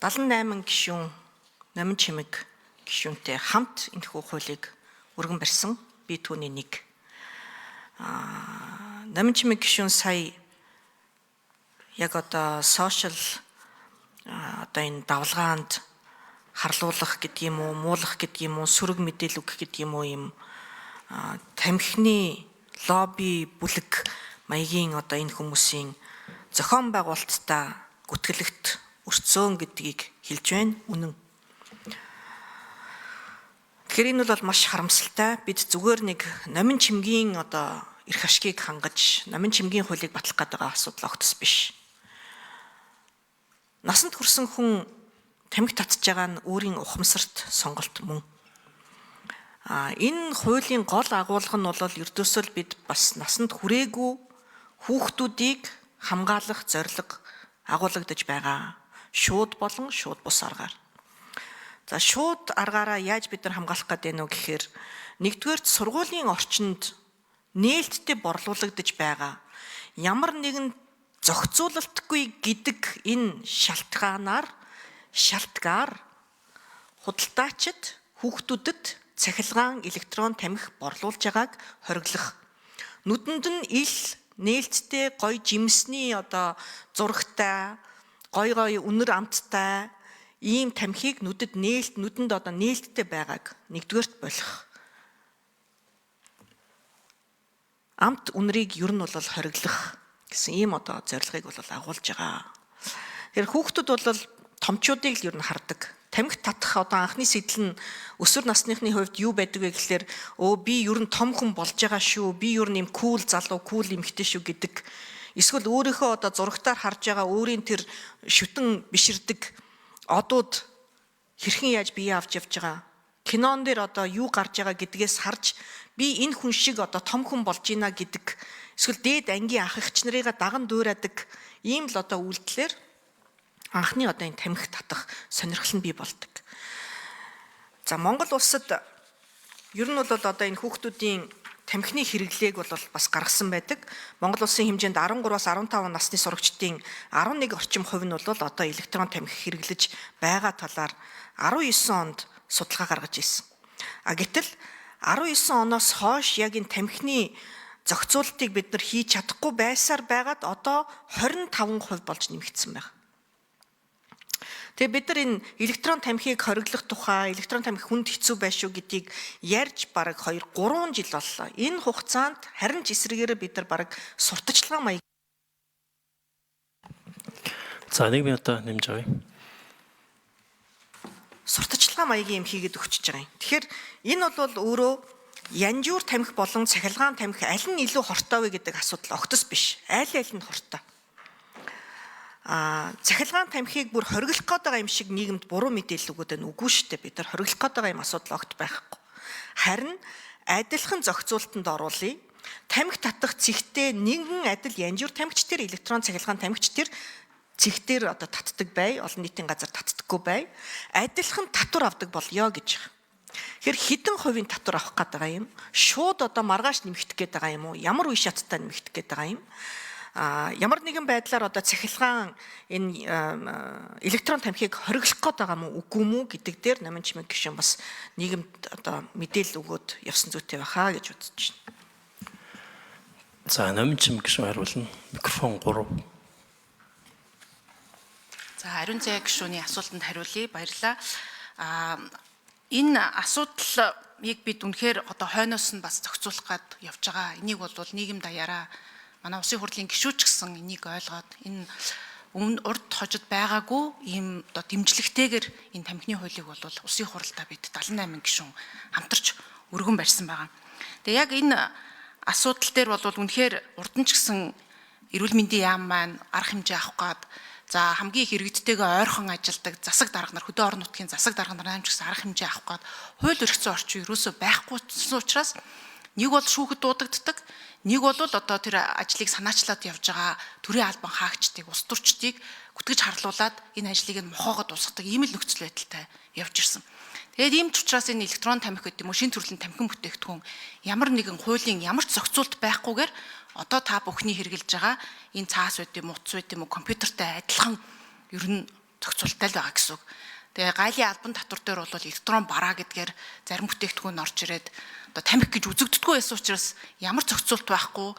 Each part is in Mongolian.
78 гишүүн Номин Чимэг гишүүнтэй хамт энэхүү хуулийг өргөн барьсан би түүний нэг. Номин Чимэг гишүүн сая яг одоо сошиал одоо энэ давлгаанд харлуулах гэдэг юм уу, муулах гэдэг юм уу, сүрэг мэдээлэл өгөх гэдэг юм уу юм тамхины лобби бүлэг маягийн одоо энэ хүмүүсийн зохион байгуулалттай гүтгэлэгт өрцөөн гэдгийг хэлж байна. Үнэн. Тэгэхээр энэ бол маш харамсалтай. Бид зүгээр нэг Номин Чимгийн одоо эрх ашгийг хангаж, Номин Чимгийн хуулийг батлах гэдэг асуудал огтос биш. Насанд хүрсэн хүн тамхи татж байгаа нь өөрийн ухамсарт сонголт мөн. Энэ хуулийн гол агуулга нь бол ердөөсөө бид бас насанд хүрээгүй хүүхдүүдийг хамгаалах зорилго агуулгадж байгаа. Шууд болон шууд бус аргаар. За шууд аргаараа яаж бид нар хамгаалах гэдэг нь гэхээр нэгдүгээрт сургуулийн орчинд нээлттэй борлуулагдж байгаа ямар нэгэн зохицуулалтгүй гэдэг энэ шалтгаанаар худалдаачид хүүхдүүдэд цахилгаан электрон тамхи борлуулж байгааг хориглох. Нүдэнд нь ил нээлттэй гоё жимсний одоо зурагтай гой үнэр амттай ийм тамхиг нүдэнд одоо нээлттэй байгааг нэгдүгээрт болох. Амт үнэрийг ер нь бол хориглох гэсэн ийм одоо зорилгыг бол агуулж байгаа. Тэгэхээр хүүхдүүд бол томчуудыг л ер нь хардаг. Тамхи татах одоо анхны сэтэл нь өсвөр насныхны хувьд юу байдаг вэ гэхээр би ер нь том хүн болж байгаа шүү. Би ер нь юм кул залуу, кул эмэгтэй шүү гэдэг. Эсвэл өөрийнхөө одоо зурагтаар харж байгаа өөрийн тэр шүтэн биширдэг одууд хэрхэн яаж бие авч явж байгаа. Кинон дээр одоо юу гарч байгаа гэдгээс харж би энэ хүн шиг одоо том хүн болж ийна гэдэг. Эсвэл дээд ангийн ах эгч нарыгаа даган дуурайдаг ийм л одоо үйлдэлээр анхны одоо энэ тамхи татах сонирхол нь бий болдог. За Монгол улсад ер нь бол одоо энэ хүүхдүүдийн тамхины хэрэглээг бол бас гаргасан байдаг. Монгол улсын хэмжээнд 13-аас 15 насны сурагчдын 11 орчим хувь нь бол одоо электрон тамхи хэрэглэж байгаа талаар 19 онд судалгаа гаргаж ирсэн. Гэтэл 19 оноос хойш яг энэ тамхины зохицуултыг бид нар хийж чадахгүй байсаар байгаад одоо 25% болж нэмэгдсэн байна. Тэгээ бид нар энэ электрон тамхиг хориглох тухай, электрон тамхи хүнд хэцүү байх шүү гэдгийг ярьж бараг 2-3 жил боллоо. Энэ хугацаанд харин ч эсрэгээр бид нар бараг сурталчилгаа маяг. За 1 минутаа нэмж авъя. Сурталчилгаа маягийн юм хийгээд өгчөж байгаа юм. Тэгэхээр энэ бол өөрөө янжуур тамхи болон цахилгаан тамхи аль нь илүү хортой вэ гэдэг асуудал огтос биш. Аль нь хортой. Цахилгаан тамхиг бүр хориглох гээд байгаа юм шиг нийгэмд буруу мэдээлэл өгöd байна. Үгүй шүү дээ. Бид нар хориглох гээд байгаа юм асуудал огт байхгүй. Харин адилхан зохицуултанд оруулъя. Тамхи татах цэгтээ нэгэн адил янжуур тамхич тэр электрон цахилгаан тамхич тэр цэгтээр одоо татдаг бай, олон нийтийн газар татдаггүй бай. Адилхан татвар авдаг болёо гэж. Тэгэхээр хэдэн хувийн татвар авах гээд байгаа юм? Шууд одоо маргааш нэмэгдэх гээд байгаа юм уу? Ямар үе шаттай нэмэгдэх гээд байгаа юм? Ямар нэгэн байдлаар одоо цахилгаан энэ электрон тамхиг хориглох гээд байгаа мó үгүй мүү гэдэг дээр Номин Чимэг гишүүн бас нийгэмд одоо мэдээлэл өгөөд явсан зүйтэй байхаа гэж бодож байна. За Номин Чимэг гишүүн хариулна. Микрофон 3. За Ариун Зай гишүүний асуултанд хариулъя. Баярлалаа. Энэ асуудлыг бид үнэхээр одоо хойноос нь бас зохицуулах гээд явж байгаа. Энийг бол нийгэм даяараа манай Улсын хурлын гишүүч гэсэн энийг ойлгоод энэ урд хожид байгаагүй ийм одоо дэмжлэгтэйгээр энэ тамхины хуулийг бол Улсын хуралдаа бид 78 гишүүн хамтарч өргөн барьсан байгаа. Тэгээ яг энэ асуудал дээр бол үнэхээр урд нь ч гэсэн эрүүл мэндийн яам маань арга хэмжээ авах гээд за хамгийн их иргэдтэйгээ ойрхон ажилдаг засаг дарга нар хөдөө орон нутгийн засаг дарга нар ч гэсэн арга хэмжээ авах гээд хууль өргөцсөн орчин ерөөсөө байхгүйсэн учраас нэг бол шүүхэд дуудагддаг, нэг бол одоо тэр ажлыг санаачлаад явж байгаа төрийн албан хаагчдыг, улс төрчдийг гүтгэж харлуулад энэ ажлыг нь мохоогод дуусгадаг ийм л нөхцөл байдалтай явж ирсэн. Тэгээд ийм ч учраас энэ электрон тамхи гэдэг юм уу шинэ төрлийн тамхин бүтээгдэхүүн ямар нэгэн хуулийн ямар ч зохицуулт байхгүйгээр одоо та бүхний хэрэгжилж байгаа энэ цаас байд юм уу, утас байд юм уу, компьютертэй адилхан ер нь зохицуулттай л байгаа гэсэн үг. Тэгээ гайлын албан татвар дээр бол электрон бараа гэдгээр зарим бүтээгдэхүүн орж ирээд одоо тамхи гэж үзэгддэггүй байсан учраас ямар зохицуулт байхгүй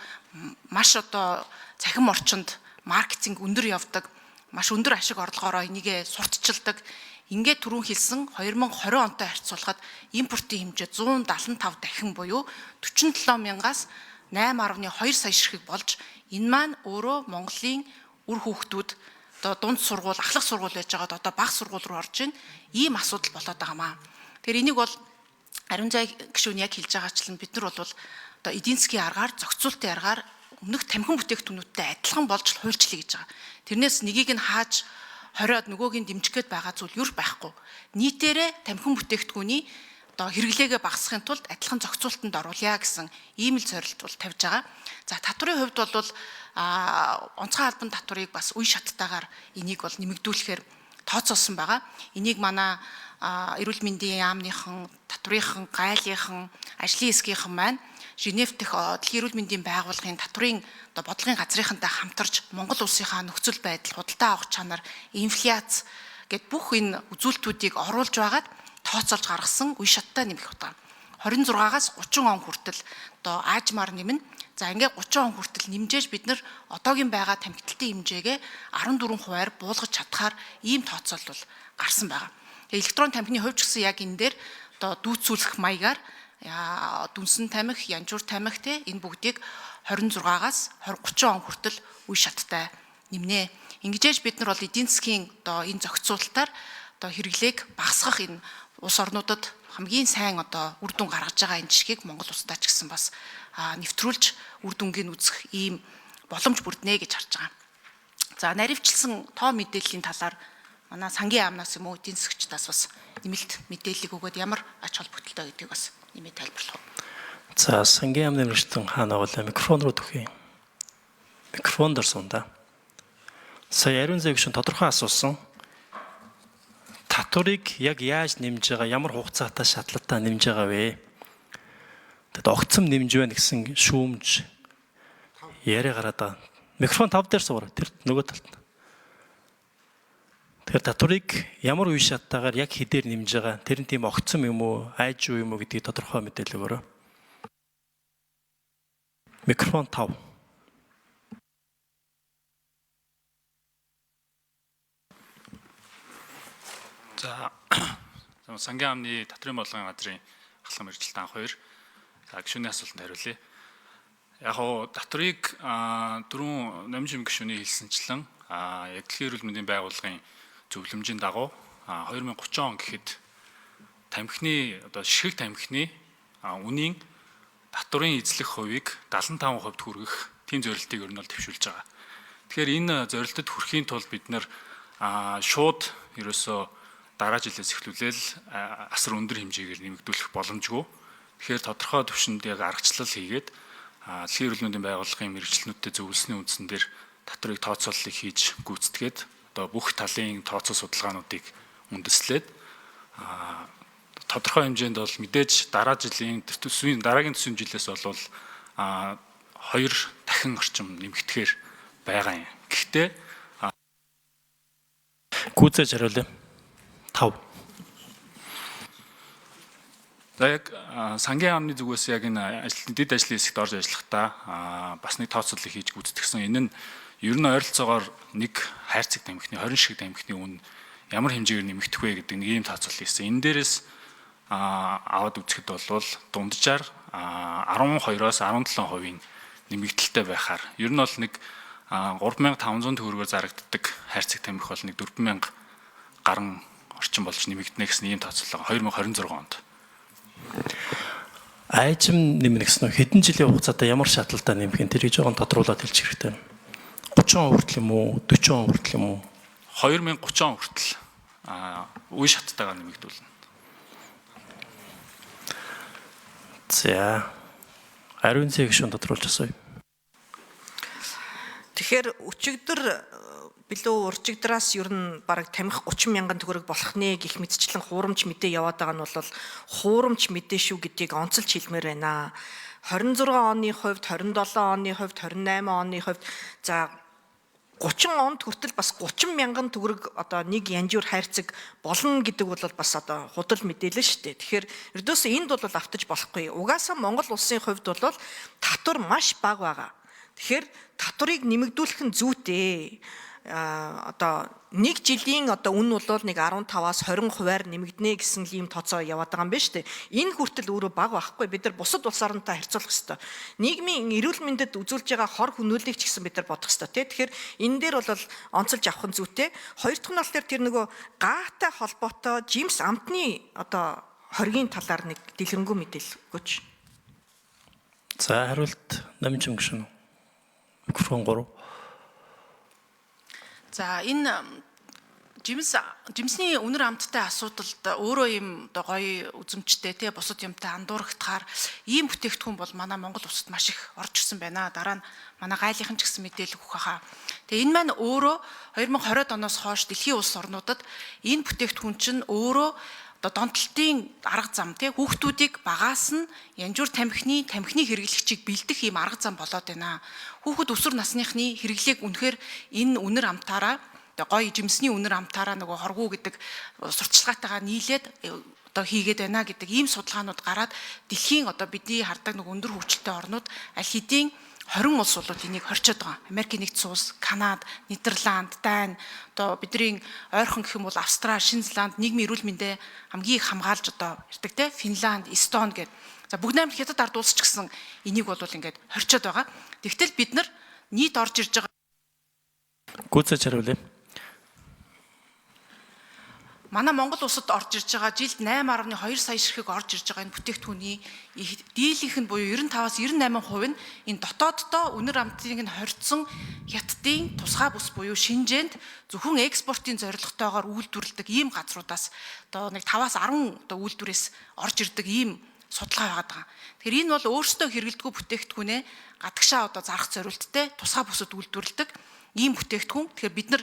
маш одоо цахим орчинд маркетинг өндөр явдаг, маш өндөр ашиг орлогоороо энийгээ сурталчилдаг. Ингээд түрүүн хэлсэн 2020 онтой харьцуулахад импортын хэмжээ 175 дахин буюу 47,000-аас 8.2 сая ширхэг болж энэ маань өөрөө Монголын үр хүүхдүүд одоо дунд сургууль, ахлах сургууль байж байгаад одоо бага сургууль руу орж ийн ийм асуудал болоод байгаамаа. Тэгэхээр энийг бол ариун зай гишүүн яг хэлж байгаачлан бид нар бол одоо эдийн засгийн аргаар, зохицуултын аргаар өмнөх тамхин бүтээгдэхүүнүүдтэй адилхан болж хуульчлаа гэж байгаа. Тэрнээс нёгийг нь хааж хориод нөгөөг нь дэмжих гээд байгаа зүйл юу байхгүй. Нийтээрээ тамхин бүтээгдэхүүний одоо хэрэглээгээ багасгахын тулд адилхан зохицуултанд оруулъя гэсэн ийм л зорилт бол тавьж байгаа. За татварын хувьд бол онцгой албан татварыг бас үе шаттайгаар энийг бол нэмэгдүүлэхээр тооцоолсон байгаа. Энийг манай эрүүл мэндийн яамныхан, татврынхан, гайлынхан, ажлын хэсгийнхан маань Женев дэх дэлхийн эрүүл мэндийн байгууллагын татврын одоо бодлогын газрынхантай хамтарч Монгол улсынхаа нөхцөл байдал, худалдаа авах чанар, инфляц гэд бүх энэ үзүүлэлтүүдийг оруулж байгаад тооцоолж гаргасан үе шаттай нэмэх утга. 26-аас 30 он хүртэл одоо аажмаар нэмнэ. За ингээд 30 он хүртэл нэмжээж бид нар одоогийн байгаа тамхиталтын хэмжээгээ 14%-аар буулгаж чадхаар ийм тооцоол бол гарсан байгаа. Электрон тамхины хувьд ч гэсэн яг энэ дээр одоо дүүцүүлэх маягаар дүнсэн тамхи, янжуур тамхи те энэ бүгдийг 26-аас 30 он хүртэл үе шаттай нэмнэ. Ингэжээж бид нар бол эдийн засгийн одоо энэ зохицуулалтаар одоо хэрэглээг багасгах энэ улс орнуудад хамгийн сайн одоо үр дүн гаргаж байгаа энэ жишгийг Монгол улсдаа ч гэсэн бас нэвтрүүлж үр дүнгийг үзэх ийм боломж бүрднэ гэж харж байгаа. За наривчлсан тоо мэдээллийн талаар манай сангийн яамнаас юм уу эдийн засгчдаас бас нэмэлт мэдээлэл өгөөд ямар ач холбогдолтой гэдгийг бас нэмээд тайлбарлах. За сангийн яамны мөрчтөн хаана бол микрофон руу төхье. Микрофон дээр сунда. Сая ариун зай гишүүн тодорхой асуусан. Татварыг яг яаж нэмж байгаа, ямар хугацаатай шатлалтаа нэмж байгаа вэ? Тэгэд огцом нэмж байна гэсэн шүүмж яриа гараад байгаа. Микрофон 5 дээр суура. Тэр нөгөө талд. Тэгэхээр татварыг ямар үе шаттайгаар яг хэдээр нэмж байгаа, тэр нь тийм огцом юм уу, айж юу юм уу гэдгийг тодорхой мэдээлэл өгөөрэй. Микрофон 5. За сангийн яамны татврын бодлогын газрын ахлах мэргэжилт анх 2. За гишүүний асуултанд хариулъя. Яг нь татврыг дөрвөн намжим гишүүний хэлсэнчлэн яг дэлхийн эрүүл мэндийн байгууллагын зөвлөмжийн дагуу 2030 он гэхэд тамхины одоо шишиг тамхины үнийн татврын эзлэх хувийг 75% хүргэх тийм зорилтыг ер нь бол төвшүүлж байгаа. Тэгэхээр энэ зорилтод хүрэхийн тулд бид нэр шууд ерөөсөө дараа жилээс эхлүүлээл асар өндөр хэмжээгээр нэмэгдүүлэх боломжгүй. Тэгэхээр тодорхой түвшинд яг аргачлал хийгээд дэлхийн эрүүл мэндийн байгууллагын мэргэжилтнүүдтэй зөвлөсний үндсэн дээр татврыг тооцооллыг хийж гүйцэтгээд одоо бүх талын тооцоо судалгаануудыг үндэслээд тодорхой хэмжээнд бол мэдээж дараагийн төсвийн жилээс бол 2 дахин орчим нэмэгдэхээр байгаа юм. Гэхдээ гүйцээж хариулъя. 5. За яг сангийн яамны зүгээс яг энэ дэд ажлын хэсэгт орж ажиллахдаа бас нэг тооцооллыг хийж гүйцэтгсэн. Энэ нь ер нь ойролцоогоор нэг хайрцаг тамхины 20 ширхэг тамхины үн ямар хэмжээгээр нэмэгдэх вэ гэдэг нэг ийм тооцоолол хийсэн. Энэ дээрээс аваад үзэхэд бол дунджаар 12-оос 17% нэмэгдэлтэй байхаар ер нь бол нэг 3500 төгрөгөөр зарагддаг хайрцаг тамхи бол нэг 4000 гаруй орчим болж нэмэгдэнэ гэсэн ийм тооцоолол 2026 онд. Айжим нэмнэ гэсэн нь хэдэн жилийн хугацаатай ямар шатлалтаа нэмэх юм тэрийг жоохон тодруулаад хэлчих хэрэгтэй. 30 он хүртэл юм уу? 40 он хүртэл юм уу? 2030 он хүртэл үе шаттайгаар нэмэгдүүлнэ. За ариун зай гишүүн тодруулж асууя. Тэгэхээр өчигдөр билүү уржигдраас ер нь бараг тамхи 30 мянган төгрөг болох нэ гэх мэтчлэн хуурамч мэдээ яваад байгаа нь бол хуурамч мэдээ шүү гэдгийг онцолж хэлмээр байна. 26 оны хувьд, 27 оны хувьд, 28 оны хувьд за 30 онд хүртэл бас 30 мянган төгрөг одоо нэг янжуур хайрцаг болно гэдэг бол бас одоо худал мэдээлэл шүү дээ. Тэгэхээр ердөөсөө энд бол автаж болохгүй. Угаасаа Монгол улсын хувьд бол татвар маш бага байгаа. Тэгэхээр татварыг нэмэгдүүлэх нь зүйтэй. Одоо нэг жилийн одоо үн бол нэг 15-аас 20% нэмэгдэнэ гэсэн ийм тооцоо яваад байгаа юм байна шүү дээ. Энэ хүртэл өөрөө бага байхгүй. Бид нар бусад улс оронтой харьцуулах хэрэгтэй. Нийгмийн эрүүл мэндэд үзүүлж байгаа хор хөнөөллийг ч гэсэн бид нар бодох хэрэгтэй. Тэгэхээр энэ дээр бол онцолж авах нь зүйтэй. Хоёр дахь нь бол тэр нөгөө гаатай холбоотой Жимс амтны одоо хоргийн талаар нэг дэлгэрэнгүй мэдээлэл өгөөч. За хариулт намжим гişүн. Микрофон 3. За энэ жимсний үнэр амттай асуудалд өөрөө юм одоо гоё үзэмжтэй те бусад юмтай андуурагдахаар ийм бүтээгдэхүүн бол манай Монгол улсад маш их орж ирсэн байна. Дараа нь манай гайлынхан ч гэсэн мэдээлэл өгөх хаа. Тэгээ энэ маань өөрөө 2020 оноос хойш дэлхийн улс орнуудад энэ бүтээгдэхүүн чинь өөрөө одоо донтолтын арга зам тий хүүхдүүдийг багаас нь янжуур тамхины хэрэглэгчийг бэлдэх ийм арга зам болоод байна. Хүүхэд өсвөр насныхны хэрэглээг үнэхээр энэ үнэр амтаараа гоё жимсний үнэр амтаараа нөгөө хоргуу гэдэг сурталчилгаатайгаа нийлээд одоо хийгээд байна гэдэг ийм судалгаанууд гараад дэлхийн одоо бидний хардаг нэг өндөр хөгжилтэй орнууд аль хэдийн 20 улс болоод энийг хорчоод байгаа. Америкийн нэгдсэн улс, Канада, Нидерланд, Дани, одоо бидний ойрхон гэх юм бол Австрали, Шинэ Зеланд нийгмийн эрүүл мэндэ хамгийн их хамгаалж одоо ирдэг те Финланд, Эстони гэдэг. За бүгд найрамд хятад ард улс ч гэсэн энийг бол ингээд хорчоод байгаа. Тэгтэл бид нар нийт орж ирж байгаа Гүцэж хариулъя. манай Монгол улсад орж ирж байгаа жилд 8.2 сая ширхэг орж ирж байгаа энэ бүтээгдэхүүний дийлийнх нь буюу 95-аас 98% нь энэ дотооддоо үнэр амтыг нь хорьцсон хятадын тусгай бүс буюу Шинжээнд зөвхөн экспортын зорилготойгоор үйлдвэрлэдэг ийм газруудаас одоо нэг 5-аас 10 одоо үйлдвэрээс орж ирдэг ийм судалгаа байгаа. Тэгэхээр энэ бол өөрсдөө хэрэглэдэггүй бүтээгдэхүүнээ гадагшаа одоо зарах зорилттой тусгай бүсэд үйлдвэрлэдэг ийм бүтээгдэхүүн. Тэгэхээр бид нар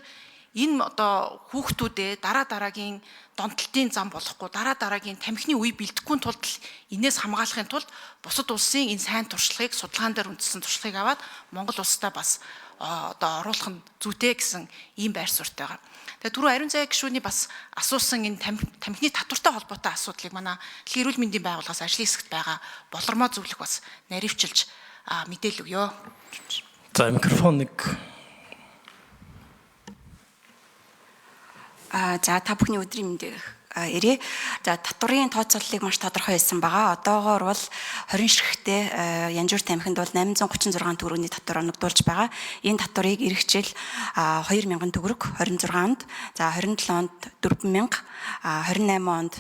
энэ одоо хүүхдүүдээ дараагийн донтолтын зам болохгүй дараагийн тамхины үе бэлдэхгүй тулд энээс хамгаалахын тулд бусад улсын энэ сайн туршлагыг судалгаан дээр үндэслэн туршлагыг аваад Монгол улстай бас одоо оруулах нь зүйтэй гэсэн ийм байр суурьтай байгаа. Тэгээ түрүү Ариун зай гишүүний бас асуусан энэ тамхины татвартай холбоотой асуудлыг манай Дэлхийн эрүүл мэндийн байгууллагаас ажлын хэсэгт байгаа болормоо зөвлөх бас наривчилж мэдээлэл өгөө. За микрофон 1. За та бүхний өдрийн мэндийг ирээ. За татварын тооцооллыг маш тодорхой хэлсэн байгаа. Одоогоор бол 20 ширхэгтэй янжуур тамхинд бол 836 төгрөгийн татвар оногдуулж байгаа. Энэ татварыг эх жил 2000 төгрөг 26 онд, за 27 онд 4000, 28 онд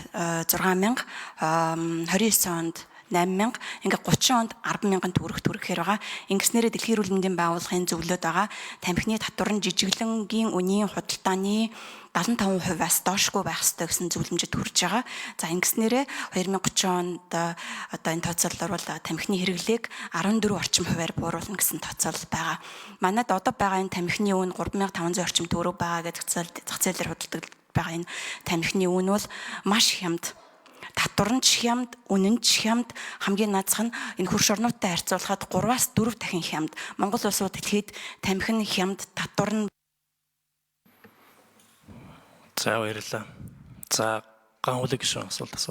6000, 29 онд 8,000, ингээ 30 онд 10,000 төгрөг төрөхээр байгаа. Ингэснээрээ Дэлхийн эрүүл мэндийн байгууллагын зөвлөд байгаа тамхины татвар нь жижиглэнгийн үнийн худалдааны 75%-аас доошгүй байх ёстой гэсэн зөвлөмжөд хүрж байгаа. За ингэснээрээ 2030 онд одоо энэ тооцоололоор бол тамхины хэрэглээг 14 орчим хувиар бууруулна гэсэн тооцоолол байгаа. Манайд одоо байгаа энэ тамхины үн 3500 орчим төгрөг байгаа гэж зах зээлээр худалдаг байгаа энэ тамхины үн бол маш хямд. Татвар нь хямд, үнэн ч хямд, хамгийн наазах нь энэ хөрш орнуудтай харьцуулахад 3-аас 4 дахин хямд. Монгол улсууд дэлхийд тамхин хямд, татвар нь. За баярлалаа. За ганхуулыг гişүн асуулт асуу.